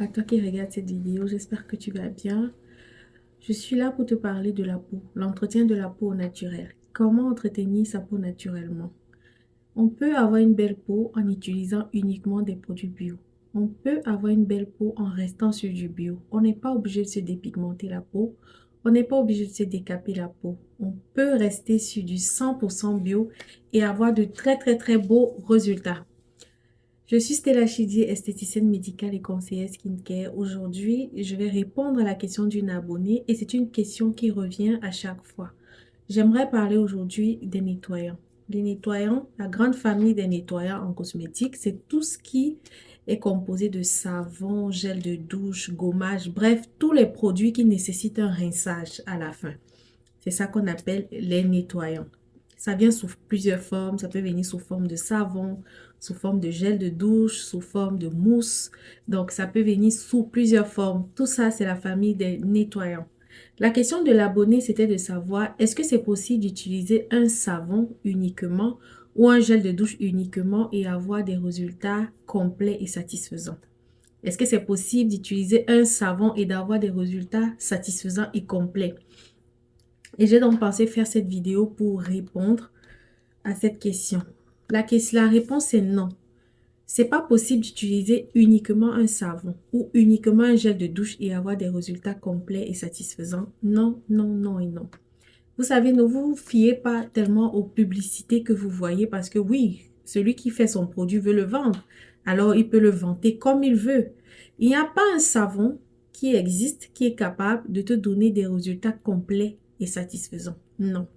à toi qui regardes cette vidéo, j'espère que tu vas bien. Je suis là pour te parler de la peau, l'entretien de la peau au naturel. Comment entretenir sa peau naturellement? On peut avoir une belle peau en utilisant uniquement des produits bio. On peut avoir une belle peau en restant sur du bio. On n'est pas obligé de se dépigmenter la peau. On n'est pas obligé de se décaper la peau. On peut rester sur du 100% bio et avoir de très beaux résultats. Je suis Stella Chidi, esthéticienne médicale et conseillère skincare. Aujourd'hui, je vais répondre à la question d'une abonnée et c'est une question qui revient à chaque fois. J'aimerais parler aujourd'hui des nettoyants. Les nettoyants, la grande famille des nettoyants en cosmétique, c'est tout ce qui est composé de savon, gel de douche, gommage, bref, tous les produits qui nécessitent un rinçage à la fin. C'est ça qu'on appelle les nettoyants. Ça vient sous plusieurs formes. Ça peut venir sous forme de savon, sous forme de gel de douche, sous forme de mousse. Donc, ça peut venir sous plusieurs formes. Tout ça, c'est la famille des nettoyants. La question de l'abonné, c'était de savoir, est-ce que c'est possible d'utiliser un savon uniquement ou un gel de douche uniquement et avoir des résultats complets et satisfaisants? Est-ce que c'est possible d'utiliser un savon et d'avoir des résultats satisfaisants et complets? Et j'ai donc pensé faire cette vidéo pour répondre à cette question. La réponse est non. C'est pas possible d'utiliser uniquement un savon ou uniquement un gel de douche et avoir des résultats complets et satisfaisants. Non, non, non et non. Vous savez, ne vous fiez pas tellement aux publicités que vous voyez parce que oui, celui qui fait son produit veut le vendre. Alors, il peut le vanter comme il veut. Il n'y a pas un savon qui existe qui est capable de te donner des résultats complets et satisfaisants. Non.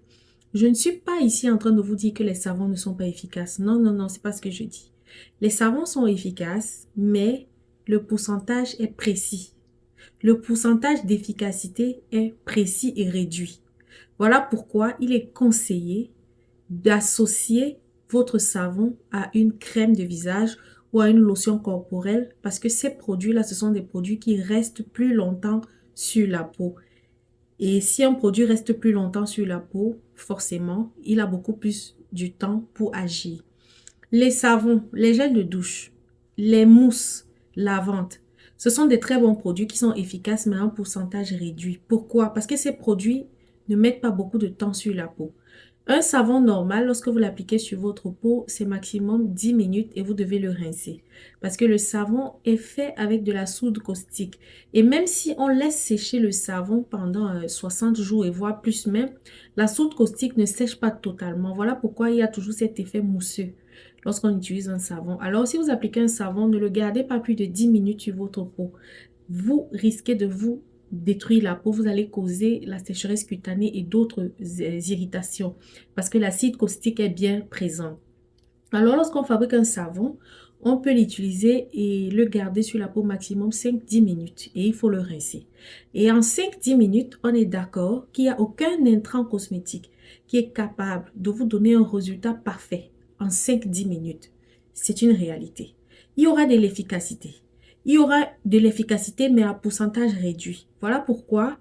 Je ne suis pas ici en train de vous dire que les savons ne sont pas efficaces. Non, non, non, c'est pas ce que je dis. Les savons sont efficaces, mais le pourcentage est précis. Le pourcentage d'efficacité est précis et réduit. Voilà pourquoi il est conseillé d'associer votre savon à une crème de visage ou à une lotion corporelle parce que ces produits-là, ce sont des produits qui restent plus longtemps sur la peau. Et si un produit reste plus longtemps sur la peau, forcément, il a beaucoup plus du temps pour agir. Les savons, les gels de douche, les mousses lavantes, ce sont des très bons produits qui sont efficaces mais à un pourcentage réduit. Pourquoi? Parce que ces produits ne mettent pas beaucoup de temps sur la peau. Un savon normal, lorsque vous l'appliquez sur votre peau, c'est maximum 10 minutes et vous devez le rincer. Parce que le savon est fait avec de la soude caustique. Et même si on laisse sécher le savon pendant 60 jours et voire plus même, la soude caustique ne sèche pas totalement. Voilà pourquoi il y a toujours cet effet mousseux lorsqu'on utilise un savon. Alors, si vous appliquez un savon, ne le gardez pas plus de 10 minutes sur votre peau. Vous risquez de vous détruire la peau, vous allez causer la sécheresse cutanée et d'autres irritations parce que l'acide caustique est bien présent. Alors, lorsqu'on fabrique un savon, on peut l'utiliser et le garder sur la peau maximum 5-10 minutes et il faut le rincer. Et en 5-10 minutes, on est d'accord qu'il n'y a aucun intrant cosmétique qui est capable de vous donner un résultat parfait en 5-10 minutes. C'est une réalité. Il y aura de l'efficacité. Il y aura de l'efficacité mais à pourcentage réduit. Voilà pourquoi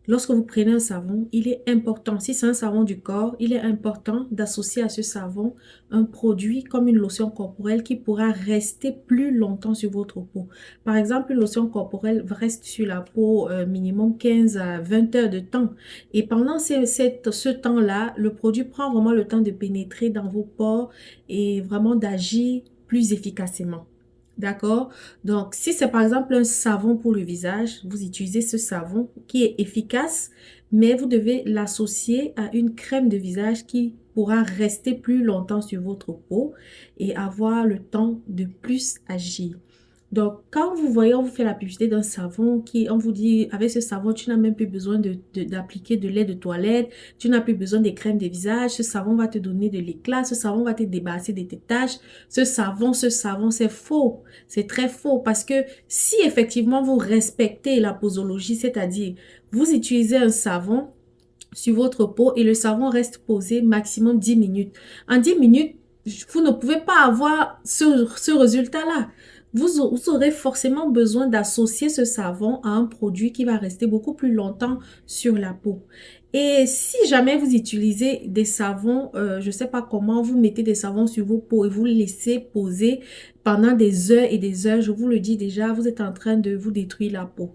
lorsque vous prenez un savon, il est important, si c'est un savon du corps, il est important d'associer à ce savon un produit comme une lotion corporelle qui pourra rester plus longtemps sur votre peau. Par exemple, une lotion corporelle reste sur la peau minimum 15 à 20 heures de temps. Et pendant ce temps-là, le produit prend vraiment le temps de pénétrer dans vos pores et vraiment d'agir plus efficacement. D'accord? Donc, si c'est par exemple un savon pour le visage, vous utilisez ce savon qui est efficace, mais vous devez l'associer à une crème de visage qui pourra rester plus longtemps sur votre peau et avoir le temps de plus agir. Donc, quand vous voyez, on vous fait la publicité d'un savon on vous dit, avec ce savon, tu n'as même plus besoin d'appliquer de lait de toilette, tu n'as plus besoin des crèmes de visage, ce savon va te donner de l'éclat, ce savon va te débarrasser de tes taches, ce savon, c'est faux. C'est très faux parce que si effectivement vous respectez la posologie, c'est-à-dire vous utilisez un savon sur votre peau et le savon reste posé maximum 10 minutes. En 10 minutes, vous ne pouvez pas avoir ce résultat-là. vous aurez forcément besoin d'associer ce savon à un produit qui va rester beaucoup plus longtemps sur la peau. Et si jamais vous utilisez des savons, je ne sais pas comment, vous mettez des savons sur vos peaux et vous les laissez poser pendant des heures et des heures, je vous le dis déjà, vous êtes en train de vous détruire la peau.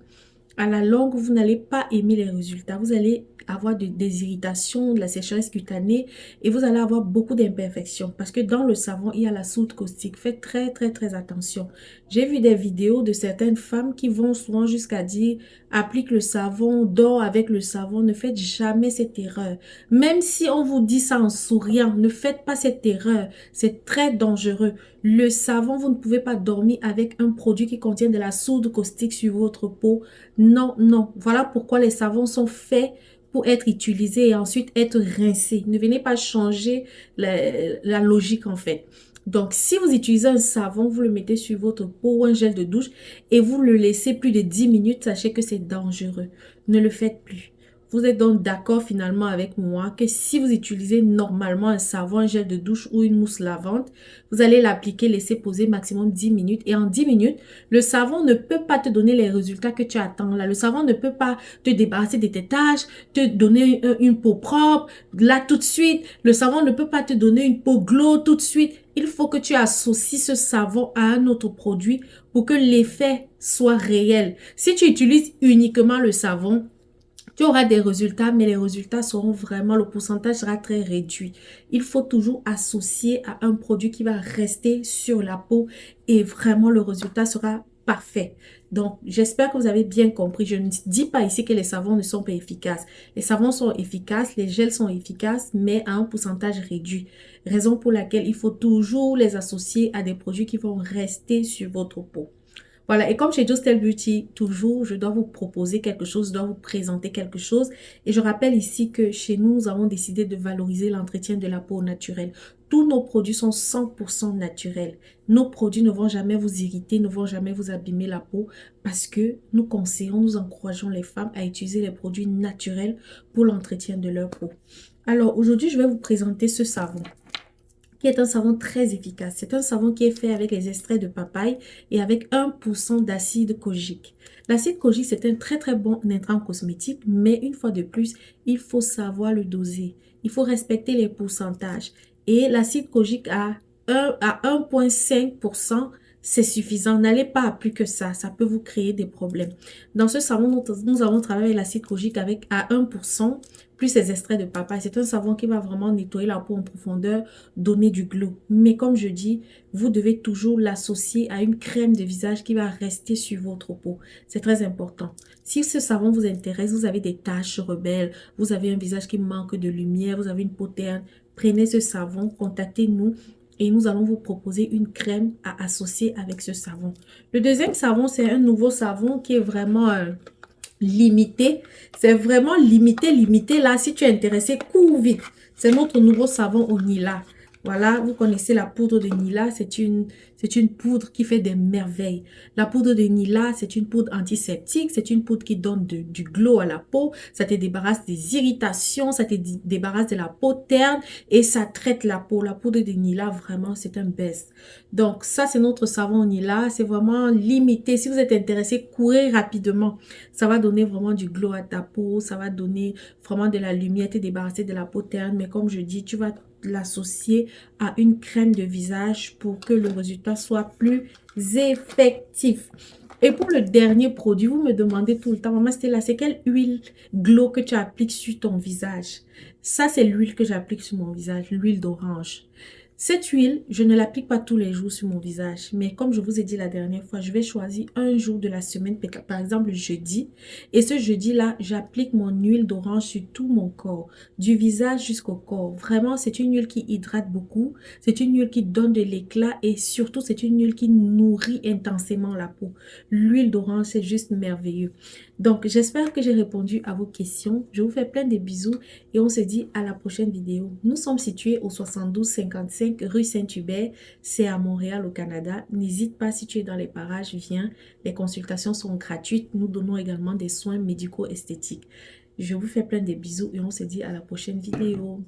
À la longue, vous n'allez pas aimer les résultats. Vous allez avoir des irritations, de la sécheresse cutanée et vous allez avoir beaucoup d'imperfections parce que dans le savon, il y a la soude caustique. Faites très, très, très attention. J'ai vu des vidéos de certaines femmes qui vont souvent jusqu'à dire applique le savon, dors avec le savon. Ne faites jamais cette erreur. Même si on vous dit ça en souriant, ne faites pas cette erreur. C'est très dangereux. Le savon, vous ne pouvez pas dormir avec un produit qui contient de la soude caustique sur votre peau. Non, non. Voilà pourquoi les savons sont faits pour être utilisés et ensuite être rincés. Ne venez pas changer la logique en fait. Donc, si vous utilisez un savon, vous le mettez sur votre peau ou un gel de douche et vous le laissez plus de 10 minutes, sachez que c'est dangereux. Ne le faites plus. Vous êtes donc d'accord finalement avec moi que si vous utilisez normalement un savon, un gel de douche ou une mousse lavante, vous allez l'appliquer, laisser poser maximum 10 minutes et en 10 minutes, le savon ne peut pas te donner les résultats que tu attends là. Le savon ne peut pas te débarrasser de tes taches, te donner une peau propre là tout de suite. Le savon ne peut pas te donner une peau glow tout de suite. Il faut que tu associes ce savon à un autre produit pour que l'effet soit réel. Si tu utilises uniquement le savon, tu auras des résultats, mais les résultats seront vraiment, le pourcentage sera très réduit. Il faut toujours associer à un produit qui va rester sur la peau et vraiment le résultat sera parfait. Donc, j'espère que vous avez bien compris. Je ne dis pas ici que les savons ne sont pas efficaces. Les savons sont efficaces, les gels sont efficaces, mais à un pourcentage réduit. Raison pour laquelle il faut toujours les associer à des produits qui vont rester sur votre peau. Voilà, et comme chez Justel Beauty, toujours, je dois vous proposer quelque chose, je dois vous présenter quelque chose. Et je rappelle ici que chez nous, nous avons décidé de valoriser l'entretien de la peau naturelle. Tous nos produits sont 100% naturels. Nos produits ne vont jamais vous irriter, ne vont jamais vous abîmer la peau parce que nous conseillons, nous encourageons les femmes à utiliser les produits naturels pour l'entretien de leur peau. Alors, aujourd'hui, je vais vous présenter ce savon qui est un savon très efficace. C'est un savon qui est fait avec les extraits de papaye et avec 1% d'acide kojique. L'acide kojique, c'est un très très bon intrant cosmétique, mais une fois de plus, il faut savoir le doser. Il faut respecter les pourcentages. Et l'acide kojique à 1,5%, c'est suffisant. N'allez pas à plus que ça peut vous créer des problèmes. Dans ce savon, nous avons travaillé l'acide kojique avec à 1%, plus ces extraits de papaye. C'est un savon qui va vraiment nettoyer la peau en profondeur, donner du glow. Mais comme je dis, vous devez toujours l'associer à une crème de visage qui va rester sur votre peau. C'est très important. Si ce savon vous intéresse, vous avez des taches rebelles, vous avez un visage qui manque de lumière, vous avez une peau terne, prenez ce savon, contactez-nous et nous allons vous proposer une crème à associer avec ce savon. Le deuxième savon, c'est un nouveau savon qui est vraiment limité. C'est vraiment limité, limité. Là, si tu es intéressé, cours vite. C'est notre nouveau savon au Nila. Voilà, vous connaissez la poudre de Nila, c'est une poudre qui fait des merveilles. La poudre de Nila, c'est une poudre antiseptique, c'est une poudre qui donne du glow à la peau, ça te débarrasse des irritations, ça te débarrasse de la peau terne et ça traite la peau. La poudre de Nila, vraiment, c'est un best. Donc, ça, c'est notre savon Nila, c'est vraiment limité. Si vous êtes intéressé, courez rapidement. Ça va donner vraiment du glow à ta peau, ça va donner vraiment de la lumière, te débarrasser de la peau terne. Mais comme je dis, tu vas l'associer à une crème de visage pour que le résultat soit plus effectif. Et pour le dernier produit, vous me demandez tout le temps, maman Stella, c'est quelle huile glow que tu appliques sur ton visage? Ça, c'est l'huile que j'applique sur mon visage, l'huile d'orange. Cette huile, je ne l'applique pas tous les jours sur mon visage, mais comme je vous ai dit la dernière fois, je vais choisir un jour de la semaine, par exemple jeudi, et ce jeudi-là, j'applique mon huile d'orange sur tout mon corps, du visage jusqu'au corps. Vraiment, c'est une huile qui hydrate beaucoup, c'est une huile qui donne de l'éclat et surtout, c'est une huile qui nourrit intensément la peau. L'huile d'orange, c'est juste merveilleux. Donc, j'espère que j'ai répondu à vos questions. Je vous fais plein de bisous et on se dit à la prochaine vidéo. Nous sommes situés au 7255 rue Saint-Hubert. C'est à Montréal, au Canada. N'hésite pas, si tu es dans les parages, viens. Les consultations sont gratuites. Nous donnons également des soins médico-esthétiques. Je vous fais plein de bisous et on se dit à la prochaine vidéo.